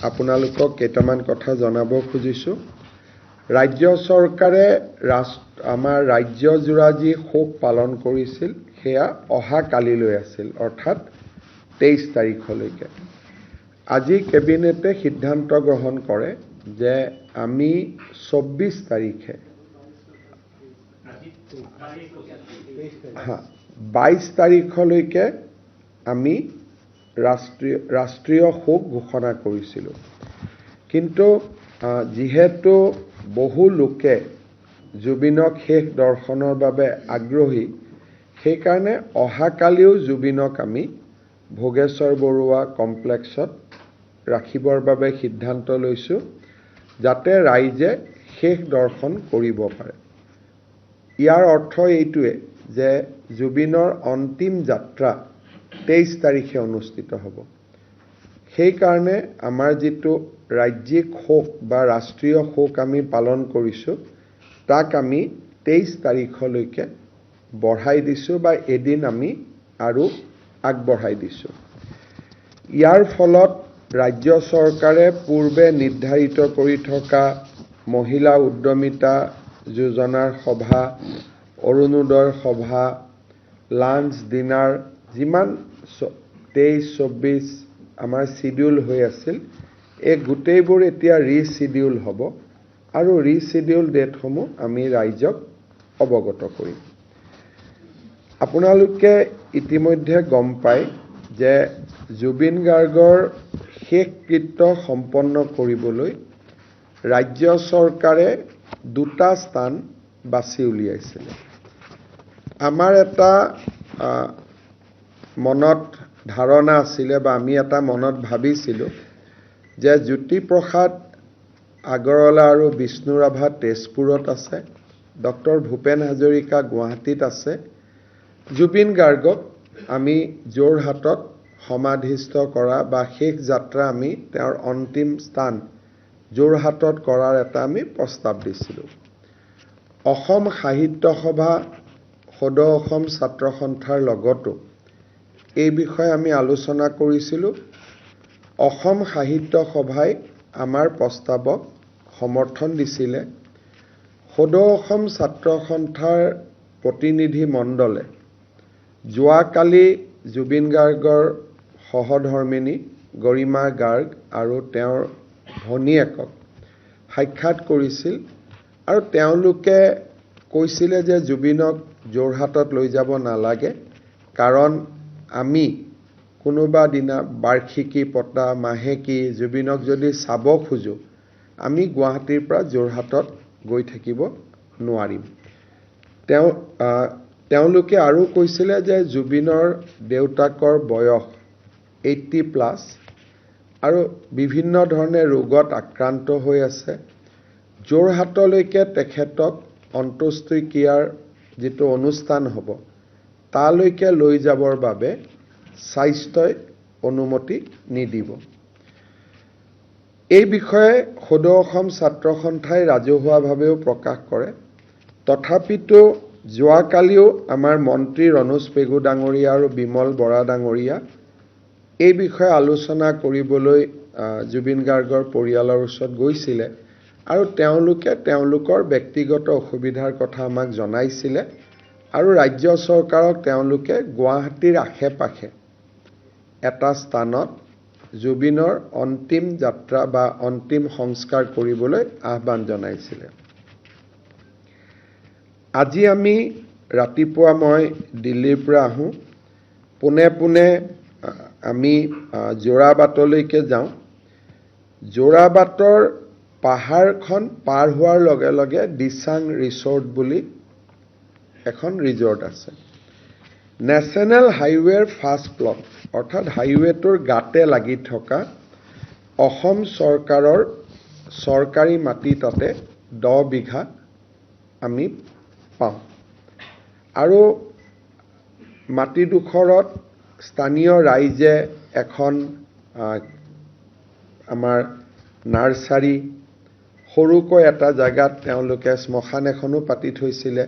আপোনালোকক কেইটামান কথা জনাব খুজিছোঁ। ৰাজ্য চৰকাৰে আমাৰ ৰাজ্যজোৰা যি শোক পালন কৰিছিল সেয়া অহা কালিলৈ আছিল, অৰ্থাৎ 23 তাৰিখলৈকে। আজি কেবিনেটে সিদ্ধান্ত গ্ৰহণ কৰে যে আমি 24 তাৰিখে 22 তাৰিখলৈকে আমি ৰাষ্ট্ৰীয় শোক ঘোষণা কৰিছিলোঁ। কিন্তু যিহেতু বহু লোকে জুবিনক শেষ দৰ্শনৰ বাবে আগ্ৰহী, সেইকাৰণে অহাকালিও জুবিনক আমি ভোগেশ্বৰ বৰুৱা কমপ্লেক্সত ৰাখিবৰ বাবে সিদ্ধান্ত লৈছোঁ, যাতে ৰাইজে শেষ দৰ্শন কৰিব পাৰে। ইয়াৰ অৰ্থ এইটোৱে যে জুবিনৰ অন্তিম যাত্ৰা 23 তাৰিখে অনুষ্ঠিত হ'ব। সেইকাৰণে আমাৰ যিটো ৰাজ্যিক শোক বা ৰাষ্ট্ৰীয় শোক আমি পালন কৰিছোঁ, তাক আমি 23 তাৰিখলৈকে বঢ়াই দিছোঁ বা এদিন আমি আৰু আগবঢ়াই দিছোঁ। ইয়াৰ ফলত ৰাজ্য চৰকাৰে পূৰ্বে নিৰ্ধাৰিত কৰি থকা মহিলা উদ্যমিতা যোজনাৰ সভা, অৰুণোদয় সভা, লাঞ্চ ডিনাৰ যিমান 23-24 আমাৰ চিডিউল হৈ আছিল, এই গোটেইবোৰ এতিয়া ৰিচিডিউল হ'ব আৰু ৰিচিডিউল ডেটসমূহ আমি ৰাইজক অৱগত কৰিম। আপোনালোকে ইতিমধ্যে গম পায় যে জুবিন গাৰ্গৰ শেষকৃত্য সম্পন্ন কৰিবলৈ ৰাজ্য চৰকাৰে 2টা স্থান বাছি উলিয়াইছিলে। আমাৰ এটা মনত ধাৰণা আছিলে বা আমি এটা মনত ভাবিছিলোঁ যে জ্যোতিপ্ৰসাদ আগৰৱালা আৰু বিষ্ণু ৰাভা তেজপুৰত আছে, ডক্টৰ ভূপেন হাজৰিকা গুৱাহাটীত আছে, জুবিন গাৰ্গক আমি যোৰহাটত সমাধিস্থ কৰা বা শেষ যাত্ৰা আমি তেওঁৰ অন্তিম স্থান যোৰহাটত কৰাৰ এটা আমি প্ৰস্তাৱ দিছিলোঁ। অসম সাহিত্য সভা, সদৌ অসম ছাত্ৰ সন্থাৰ লগতো এই বিষয়ে আমি আলোচনা কৰিছিলোঁ। অসম সাহিত্য সভাই আমাৰ প্ৰস্তাৱক সমৰ্থন দিছিলে। সদৌ অসম ছাত্ৰ সন্থাৰ প্ৰতিনিধি মণ্ডলে যোৱাকালি জুবিন গাৰ্গৰ সহধৰ্মিনী গৰিমা গাৰ্গ আৰু তেওঁৰ ভনীয়েকক সাক্ষাৎ কৰিছিল আৰু তেওঁলোকে কৈছিলে যে জুবিনক যোৰহাটত লৈ যাব নালাগে, কাৰণ আমি কোনোবা দিনা বাৰ্ষিকী পতা, মাহেকী জুবিনক যদি চাব খোজোঁ, আমি গুৱাহাটীৰ পৰা যোৰহাটত গৈ থাকিব নোৱাৰিম। তেওঁলোকে আৰু কৈছিলে যে জুবিনৰ দেউতাকৰ বয়স 80+ আৰু বিভিন্ন ধৰণে ৰোগত আক্ৰান্ত হৈ আছে। যোৰহাটলৈকে তেখেতক অন্ত্যেষ্টিক্ৰিয়াৰ যিটো অনুষ্ঠান হ'ব, তালৈকে লৈ যাবৰ বাবে স্বাস্থ্যই অনুমতি নিদিব। এই বিষয়ে সদৌ অসম ছাত্ৰ সন্থাই ৰাজহুৱাভাৱেও প্ৰকাশ কৰে। তথাপিতো যোৱাকালিও আমাৰ মন্ত্ৰী ৰণোজ পেগু ডাঙৰীয়া আৰু বিমল বৰা ডাঙৰীয়া এই বিষয়ে আলোচনা কৰিবলৈ জুবিন গাৰ্গৰ পৰিয়ালৰ ওচৰত গৈছিলে আৰু তেওঁলোকে তেওঁলোকৰ ব্যক্তিগত অসুবিধাৰ কথা আমাক জনাইছিলে আৰু ৰাজ্য চৰকাৰক তেওঁলোকে গুৱাহাটীৰ আশে-পাশে এটা স্থানত জুবিনৰ অন্তিম যাত্ৰা বা অন্তিম সংস্কাৰ কৰিবলৈ আহ্বান জনাইছিলে। আজি আমি ৰাতিপুৱা মই দিল্লীৰ পৰা আহোঁ, পোনে আমি যোৰাবাটলৈকে যাওঁ। যোৰাবাটৰ পাহাৰখন পাৰ হোৱাৰ লগে লগে দিচাং ৰিচৰ্ট বুলি এখন ৰিজৰ্ট আছে। নেশ্যনেল হাইৱেৰ ফাৰ্ষ্ট প্লট, অৰ্থাৎ হাইৱেটোৰ গাতে লাগি থকা অসম চৰকাৰৰ চৰকাৰী মাটি তাতে 10 বিঘা আমি পাওঁ আৰু মাটিডোখৰত স্থানীয় ৰাইজে এখন আমাৰ নাৰ্চাৰী, সৰুকৈ এটা জেগাত তেওঁলোকে শ্মশান এখনো পাতি থৈছিলে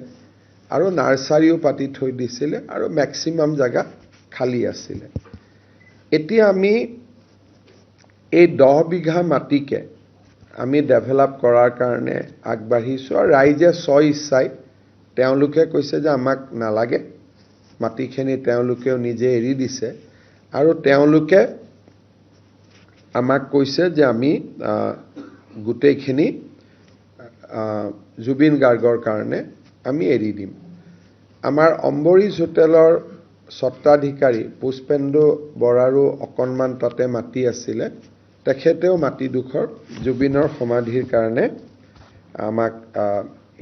আৰু নাৰ্চাৰীও পাতি থৈ দিছিলে আৰু মেক্সিমাম জেগা খালী আছিলে। এতিয়া আমি এই 10 বিঘা মাটিকে আমি ডেভেলপ কৰাৰ কাৰণে আগবাঢ়িছোঁ আৰু ৰাইজে ইচ্ছাই তেওঁলোকে কৈছে যে আমাক নালাগে মাটিখিনি তেওঁলোকেও নিজে এৰি দিছে আৰু তেওঁলোকে আমাক কৈছে যে আমি গোটেইখিনি জুবিন গাৰ্গৰ কাৰণে আমি এৰি দিম আমাৰ অম্বৰীজ হোটেলৰ সত্ৰাধিকাৰী পুষ্পেন্দু বৰাৰো অকণমান তাতে মাটি আছিলে তেখেতেও মাটিডোখৰ জুবিনৰ সমাধিৰ কাৰণে আমাক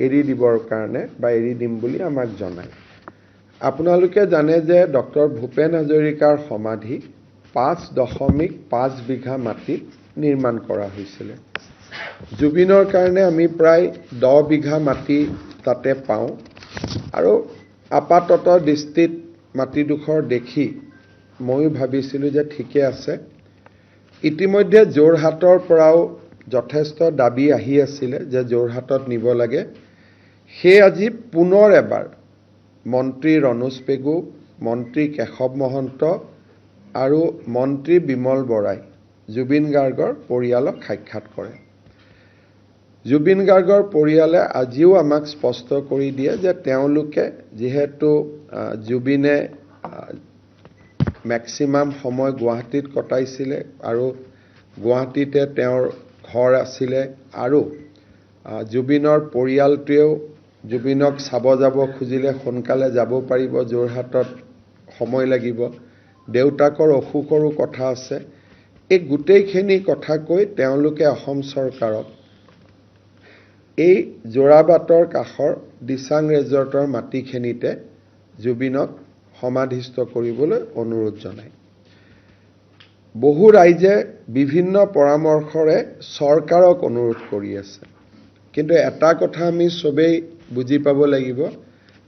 এৰি দিবৰ কাৰণে বা এৰি দিম বুলি আমাক জনায় আপোনালোকে জানে যে ডক্টৰ ভূপেন হাজৰিকাৰ সমাধি 5.5 বিঘা মাটিত নিৰ্মাণ কৰা হৈছিল জুবিনৰ কাৰণে আমি প্ৰায় 10 বিঘা মাটি তাতে পাওঁ আৰু আপাতত দৃষ্টিত মাটিডোখৰ দেখি ময়ো ভাবিছিলোঁ যে ঠিকে আছে ইতিমধ্যে যোৰহাটৰ পৰাও যথেষ্ট দাবী আহি আছিলে যে যোৰহাটত নিব লাগে সেই আজি পুনৰ এবাৰ মন্ত্ৰী ৰনোজ পেগু মন্ত্ৰী কেশৱ মহন্ত আৰু মন্ত্ৰী বিমল বৰাই জুবিন গাৰ্গৰ পৰিয়ালক সাক্ষাৎ কৰে জুবিন গাৰ্গৰ পৰিয়ালে আজিও আমাক স্পষ্ট কৰি দিয়ে যে তেওঁলোকে যেহেতু জুবিনে ম্যাক্সিমাম সময় গুৱাহাটীত কটাইছিলে আৰু গুৱাহাটীতে তেওঁৰ ঘৰ আছিলে আৰু জুবিনৰ পৰিয়ালটোৱেও জুবিনক চাব যাব খুজিলে সোনকালে যাব পাৰিব যোৰহাটত সময় লাগিব দেউতাকৰ অসুখৰো কথা আছে এই গোটেইখিনি কথা কৈ তেওঁলোকে অসম চৰকাৰক এই জোৰাবাটৰ কাষৰ দিচাং ৰেজৰ্টৰ মাটিখিনিতে জুবিনক সমাধিস্থ কৰিবলৈ অনুৰোধ জনায় বহু ৰাইজে বিভিন্ন পৰামৰ্শৰে চৰকাৰক অনুৰোধ কৰি আছে কিন্তু এটা কথা আমি সবেই বুজি পাব লাগিব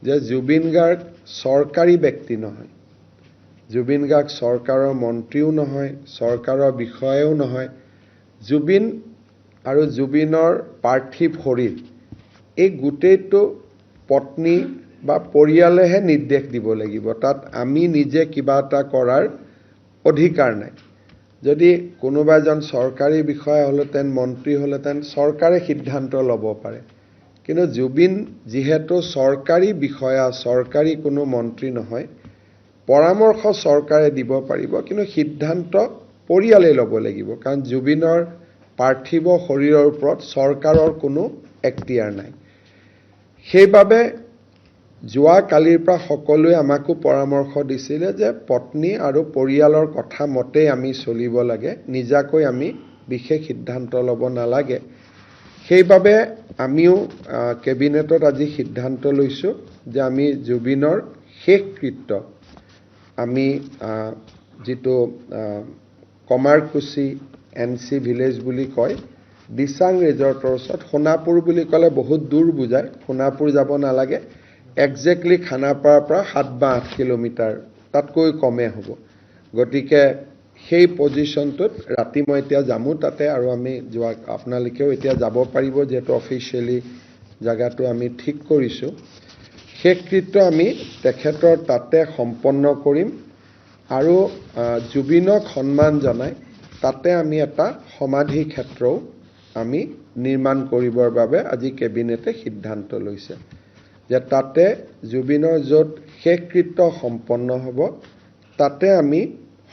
যে জুবিন গাৰ্গ চৰকাৰী ব্যক্তি নহয় জুবিন গাৰ্গ চৰকাৰৰ মন্ত্ৰীও নহয় চৰকাৰৰ বিষয়াও নহয় জুবিন আৰু জুবিনৰ পাৰ্থিৱ শৰীৰ এই গোটেইটো পত্নী বা পৰিয়ালেহে নিৰ্দেশ দিব লাগিব তাত আমি নিজে কিবা এটা কৰাৰ অধিকাৰ নাই যদি কোনোবা এজন চৰকাৰী বিষয়া হলতেন মন্ত্ৰী হলতেন চৰকাৰে সিদ্ধান্ত ল'ব পাৰে কিন্তু জুবিন যেহেতু চৰকাৰী বিষয়া চৰকাৰী কোনো মন্ত্ৰী নহয় পৰামৰ্শ চৰকাৰে দিব পাৰিব কিন্তু সিদ্ধান্ত পৰিয়ালে ল'ব লাগিব কাৰণ জুবিনৰ পাৰ্থিৱ শৰীৰৰ ওপৰত চৰকাৰৰ কোনো এখতিয়াৰ নাই সেইবাবে যোৱা কালিৰ পৰা সকলোৱে আমাকো পৰামৰ্শ দিছিলে যে পত্নী আৰু পৰিয়ালৰ কথা মতে আমি চলিব লাগে নিজাকৈ আমি বিশেষ সিদ্ধান্ত ল'ব নালাগে সেইবাবে আমিও কেবিনেটত আজি সিদ্ধান্ত লৈছো যে আমি জুবিনৰ শেষ কৃত্য আমি যেটো কমাৰকুছি এনসি ভিলেজ বুলি কয় দিচাং ৰিজৰ্টৰ ওচৰত সোণাপুৰ বুলি ক'লে বহুত দূৰ বুজায় সোণাপুৰ যাব নালাগে এক্স্যাক্টলি খানাপাৰাৰ পৰা 7 বা 8 কিলোমিটাৰ তাতকৈ কমে হ'ব গতিকে সেই পজিশনটোত ৰাতি মই এতিয়া যামু তাতে আৰু আমি যোৱা আপোনালোকেও এতিয়া যাব পাৰিব যেটো অফিচিয়ালি জায়গাটো আমি ঠিক কৰিছো শেষকৃত্য আমি তেখেতৰ তাতে সম্পন্ন কৰিম আৰু জুবিনক সন্মান জনাই তাতে আমি এটা সমাধি ক্ষেত্ৰও আমি নিৰ্মাণ কৰিবৰ বাবে আজি কেবিনেটে সিদ্ধান্ত লৈছে যে তাতে জুবিনৰ য'ত শেষকৃত্য সম্পন্ন হ'ব তাতে আমি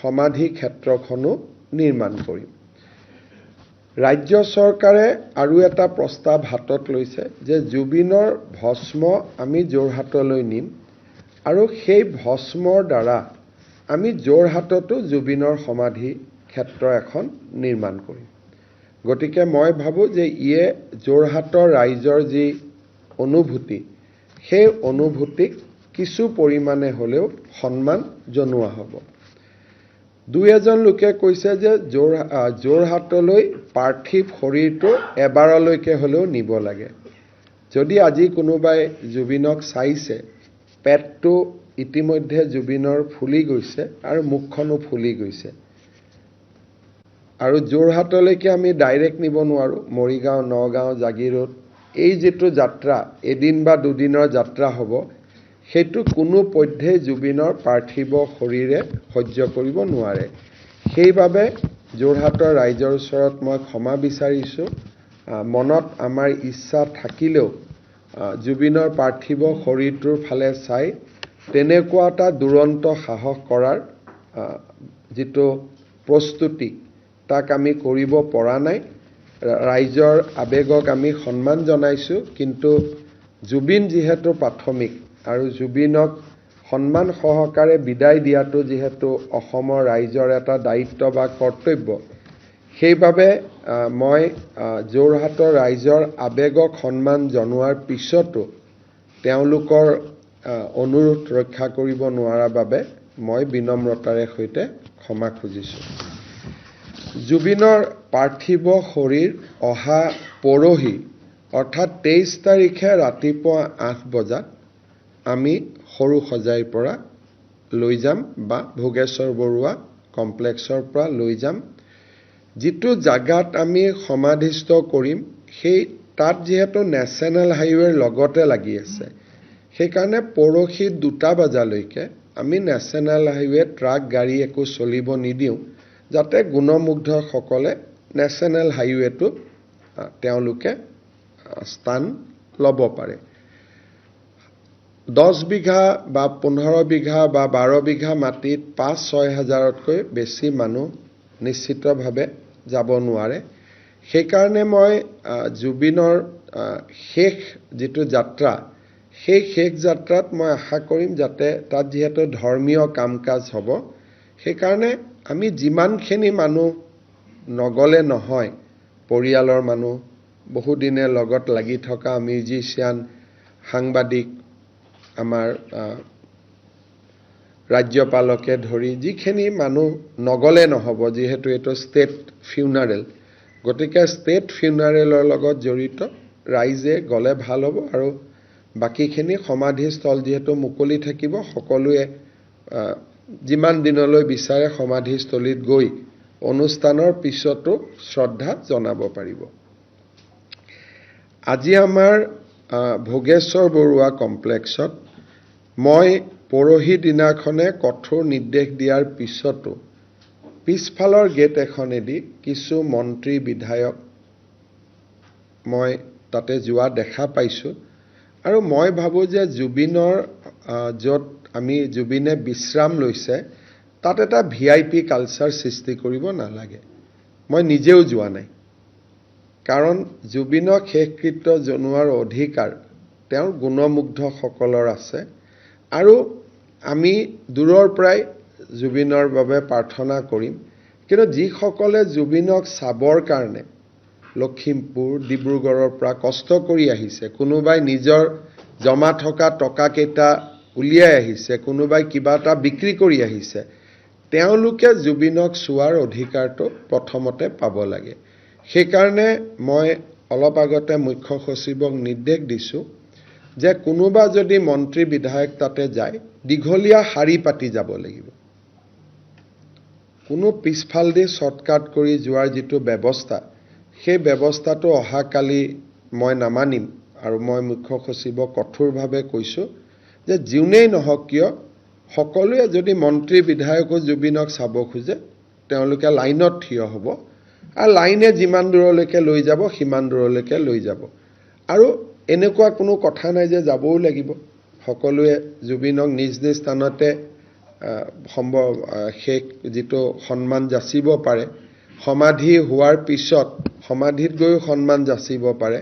সমাধি ক্ষেত্ৰখনো নিৰ্মাণ কৰিম ৰাজ্য চৰকাৰে আৰু এটা প্ৰস্তাৱ হাতত লৈছে যে জুবিনৰ ভস্ম আমি যোৰহাটলৈ নিম আৰু সেই ভস্মৰ দ্বাৰা আমি যোৰহাটতো জুবিনৰ সমাধি ক্ষেত্ৰ এখন নিৰ্মাণ কৰিম গতিকে মই ভাবো যে ইয়ে যোৰহাটৰ ৰাইজৰ যি অনুভূতি সেই অনুভূতিক কিছু পৰিমাণে হলেও সন্মান জনোৱা হ'ব দুই এজন লোকে কৈছে যে যোৰহাটলৈ পাৰ্থিৱ শৰীৰটো এবাৰলৈকে হলেও নিব লাগে যদি আজি কোনোবাই জুবিনক চাইছে পেটটো ইতিমধ্যে জুবিনৰ ফুলি গৈছে আৰু মুখখনো ফুলি গৈছে আৰু যোৰহাটলৈকে আমি ডাইৰেক্ট নিব নোৱাৰো মৰিগাঁও নগাঁও জাগিৰোড এই যেটো যাত্ৰা এদিন বা দুদিনৰ যাত্ৰা হ'ব সেইটো কোনো পধ্যে জুবিনৰ পাৰ্থিৱ শৰীৰে সহ্য কৰিব নোৱাৰে সেইবাবে যোৰহাটৰ ৰাইজৰ ওচৰত মই ক্ষমা বিচাৰিছোঁ। মনত আমাৰ ইচ্ছা থাকিলেও জুবিনৰ পাৰ্থিৱ শৰীৰটোৰ ফালে চাই তেনেকুৱা এটা দুৰন্ত সাহস কৰাৰ যিটো প্ৰস্তুতি তাক আমি কৰিব পৰা নাই। ৰাইজৰ আৱেগক আমি সন্মান জনাইছোঁ, কিন্তু জুবিন যিহেতু প্ৰাথমিক আৰু জুবিনক সন্মান সহকাৰে বিদায় দিয়াটো যিহেতু অসমৰ ৰাইজৰ এটা দায়িত্ব বা কৰ্তব্য, সেইবাবে মই যোৰহাটৰ ৰাইজৰ আৱেগক সন্মান জনোৱাৰ পিছতো তেওঁলোকৰ অনুৰোধ ৰক্ষা কৰিব নোৱাৰাৰ বাবে মই বিনম্ৰতাৰে সৈতে ক্ষমা খুজিছোঁ। জুবিনৰ পাৰ্থিৱ শৰীৰ অহা পৰহি অৰ্থাৎ 23 তাৰিখে ৰাতিপুৱা 8 বজাত আমি সৰু সজাইৰ পৰা লৈ যাম বা ভোগেশ্বৰ বৰুৱা কমপ্লেক্সৰ পৰা লৈ যাম। যিটো জাগাত আমি সমাধিস্থ কৰিম, সেই তাত যিহেতু নেশ্যনেল হাইৱেৰ লগতে লাগি আছে, সেইকাৰণে পৰহি 2টা বজালৈকে আমি নেশ্যনেল হাইৱে ট্ৰাক গাড়ী একো চলিব নিদিওঁ, যাতে গুণমুগ্ধসকলে নেশ্যনেল হাইৱেটো তেওঁলোকে স্থান ল'ব পাৰে। 10 বিঘা বা 15 বিঘা বা 12 বিঘা মাটিত 5-6 হাজাৰতকৈ বেছি মানুহ নিশ্চিতভাৱে যাব নোৱাৰে। সেইকাৰণে মই জুবিনৰ শেষ যিটো যাত্ৰা, সেই শেষ যাত্ৰাত মই আশা কৰিম যাতে তাত যিহেতু ধৰ্মীয় কাম কাজ হ'ব, সেইকাৰণে আমি যিমানখিনি মানুহ নগ'লে নহয়, পৰিয়ালৰ মানুহ, বহুদিনে লগত লাগি থকা মিউজিচিয়ান, সাংবাদিক, আমাৰ ৰাজ্যপালকে ধৰি যিখিনি মানুহ নগ'লে নহ'ব, যিহেতু এইটো ষ্টেট ফিউনাৰেল, গতিকে ষ্টেট ফিউনাৰেলৰ লগত জড়িত ৰাইজে গ'লে ভাল হ'ব। আৰু বাকীখিনি সমাধিস্থল যিহেতু মুকলি থাকিব, সকলোৱে যিমান দিনলৈ বিচাৰে সমাধিস্থলীত গৈ অনুষ্ঠানৰ পিছতো শ্ৰদ্ধা জনাব পাৰিব। আজি আমাৰ ভোগেশ্বৰ বৰুৱা কমপ্লেক্সত মই পৰহি দিনাখনে কঠোৰ নিৰ্দেশ দিয়াৰ পিছতো পিছফালৰ গেট এখনেদি কিছু মন্ত্ৰী বিধায়ক মই তাতে যোৱা দেখা পাইছোঁ। আৰু মই ভাবোঁ যে জুবিনৰ য'ত জুবিনে বিশ্ৰাম লৈছে, তাত এটা VIP কালচাৰ সৃষ্টি কৰিব নালাগে। মই নিজেও যোৱা নাই, কাৰণ জুবিনক শেষকৃত্য জনোৱাৰ অধিকাৰ তেওঁৰ গুণমুগ্ধসকলৰ আছে। আৰু আমি দূৰৰ পৰাই জুবিনৰ বাবে প্ৰাৰ্থনা কৰিম, কিন্তু যিসকলে জুবিনক চাবৰ কাৰণে লখিমপুৰ, ডিব্ৰুগড়ৰ পৰা কষ্ট কৰি আহিছে, কোনোবাই নিজৰ জমা থকা টকাকেইটা উলিয়াই আহিছে, কোনোবাই কিবা এটা বিক্ৰী কৰি আহিছে, তেওঁলোকে জুবিনক চোৱাৰ অধিকাৰটো প্ৰথমতে পাব লাগে। সেইকাৰণে মই অলপ আগতে মুখ্য সচিবক নিৰ্দেশ দিছোঁ যে কোনোবা যদি মন্ত্ৰী বিধায়ক তাতে যায়, দীঘলীয়া শাৰী পাতি যাব লাগিব। কোনো পিছফালদি শ্বৰ্টকাট কৰি যোৱাৰ যিটো ব্যৱস্থা, সেই ব্যৱস্থাটো অহাকালি মই নামানিম। আৰু মই মুখ্য সচিবক কঠোৰভাৱে কৈছোঁ যে যোনেই নহওক কিয়, সকলোৱে যদি মন্ত্ৰী বিধায়কো জুবিনক চাব খোজে, তেওঁলোকে লাইনত থিয় হ'ব, আৰু লাইনে যিমান দূৰলৈকে লৈ যাব সিমান দূৰলৈকে লৈ যাব। আৰু এনেকুৱা কোনো কথা নাই যে যাবও লাগিব। সকলোৱে জুবিনক নিজ নিজ স্থানতে শেষ যিটো সন্মান যাচিব পাৰে, সমাধি হোৱাৰ পিছত সমাধিত গৈও সন্মান যাচিব পাৰে,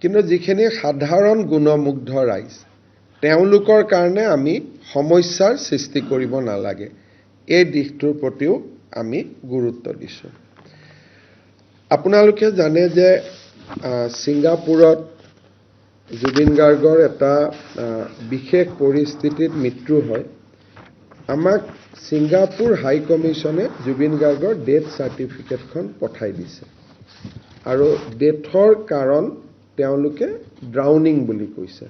কিন্তু যিখিনি সাধাৰণ গুণমুগ্ধ ৰাইজ, তেওঁলোকৰ কাৰণে আমি সমস্যাৰ সৃষ্টি কৰিব নালাগে, এই দিশটোৰ প্ৰতিও আমি গুৰুত্ব দিছোঁ। আপোনালোকে জানে যে ছিংগাপুৰত জুবিন গাৰ্গৰ এটা বিশেষ পৰিস্থিতিত মৃত্যু হয়। আমাক ছিংগাপুৰ হাই কমিশ্যনে জুবিন গাৰ্গৰ ডেথ চাৰ্টিফিকেটখন পঠাই দিছে, আৰু ডেথৰ কাৰণ তেওঁলোকে ড্ৰাউনিং বুলি কৈছে।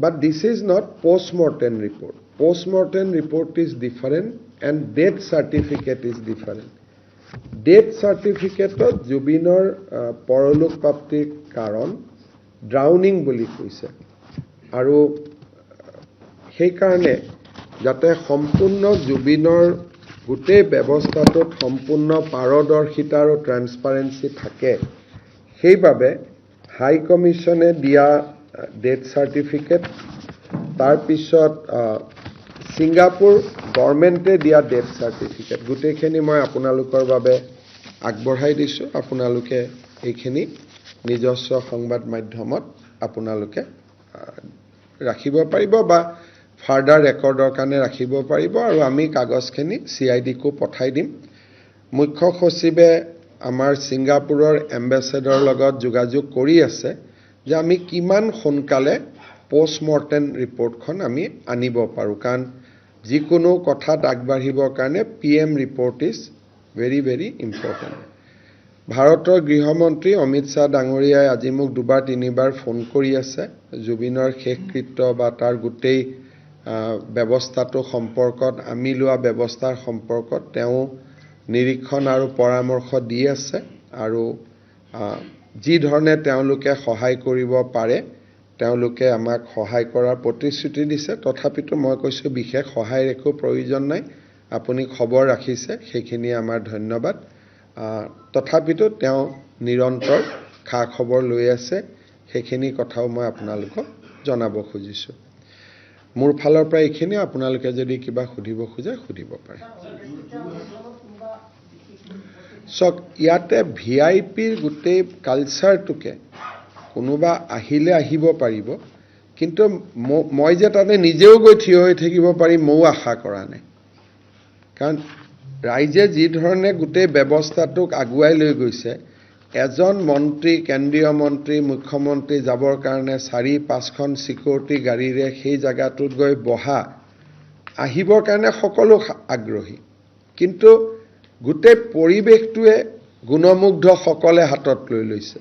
But this is not postmortem report. Postmortem report is different and death certificate is different. Death চাৰ্টিফিকেটত জুবিনৰ পৰলোক প্ৰাপ্তিৰ কাৰণ ড্ৰাউনিং বুলি কৈছে, আৰু সেইকাৰণে যাতে সম্পূৰ্ণ জুবিনৰ গোটেই ব্যৱস্থাটোত সম্পূৰ্ণ পাৰদৰ্শিতা আৰু ট্ৰেন্সপাৰেন্সি থাকে সেইবাবে হাই কমিছনে দিয়া ডেথ চাৰ্টিফিকেট তাৰপিছত ছিংগাপুৰ গভৰ্ণমেণ্টে দিয়া ডেথ চাৰ্টিফিকেট গোটেইখিনি মই আপোনালোকৰ বাবে আগবঢ়াই দিছোঁ আপোনালোকে এইখিনি নিজস্ব সংবাদ মাধ্যমত আপোনালোকে ৰাখিব পাৰিব বা ফাৰ্ডাৰ ৰেকৰ্ডৰ কাৰণে ৰাখিব পাৰিব আৰু আমি কাগজখিনি CIDকো পঠাই দিম মুখ্য সচিবে আমাৰ ছিংগাপুৰৰ এম্বেছেডৰ লগত যোগাযোগ কৰি আছে যে আমি কিমান সোনকালে পোষ্টমৰ্টেম ৰিপৰ্টখন আমি আনিব পাৰোঁ কাৰণ যিকোনো কথাত আগবাঢ়িবৰ কাৰণে PM report is very very important ভাৰতৰ গৃহমন্ত্ৰী অমিত শ্বাহ ডাঙৰীয়াই আজি মোক দুবাৰ তিনিবাৰ ফোন কৰি আছে জুবিনৰ শেষকৃত্য বা তাৰ গোটেই ব্যৱস্থাটো সম্পৰ্কত আমি লোৱা ব্যৱস্থাৰ সম্পৰ্কত তেওঁ নিৰীক্ষণ আৰু পৰামৰ্শ দি আছে আৰু যি ধৰণে তেওঁলোকে সহায় কৰিব পাৰে তেওঁলোকে আমাক সহায় কৰাৰ প্ৰতিশ্ৰুতি দিছে তথাপিতো মই কৈছোঁ বিশেষ সহায়ৰ একো প্ৰয়োজন নাই আপুনি খবৰ ৰাখিছে সেইখিনি আমাৰ ধন্যবাদ তথাপিতো তেওঁ নিৰন্তৰ খা খবৰ লৈ আছে সেইখিনি কথাও মই আপোনালোকক জনাব খুজিছোঁ মোৰ ফালৰ পৰা এইখিনি আপোনালোকে যদি কিবা সুধিব খোজে সুধিব পাৰে সক ইয়াতে VIPৰ গোটেই কালচাৰটোকে কোনোবা আহিলে আহিব পাৰিব কিন্তু মই যে তাতে নিজেও গৈ থিয় হৈ থাকিব পাৰিম ময়ো আশা কৰা নাই কাৰণ ৰাইজে যি ধৰণে গোটেই ব্যৱস্থাটোক আগুৱাই লৈ গৈছে এজন মন্ত্ৰী কেন্দ্ৰীয় মন্ত্ৰী মুখ্যমন্ত্ৰী যাবৰ কাৰণে 4-5খন সিকিউৰিটি গাড়ীৰে সেই জায়গাটোত গৈ বহা আহিবৰ কাৰণে সকলো আগ্ৰহী কিন্তু গোটেই পৰিৱেশটোৱে গুণমুগ্ধ সকলে হাতত লৈ লৈছে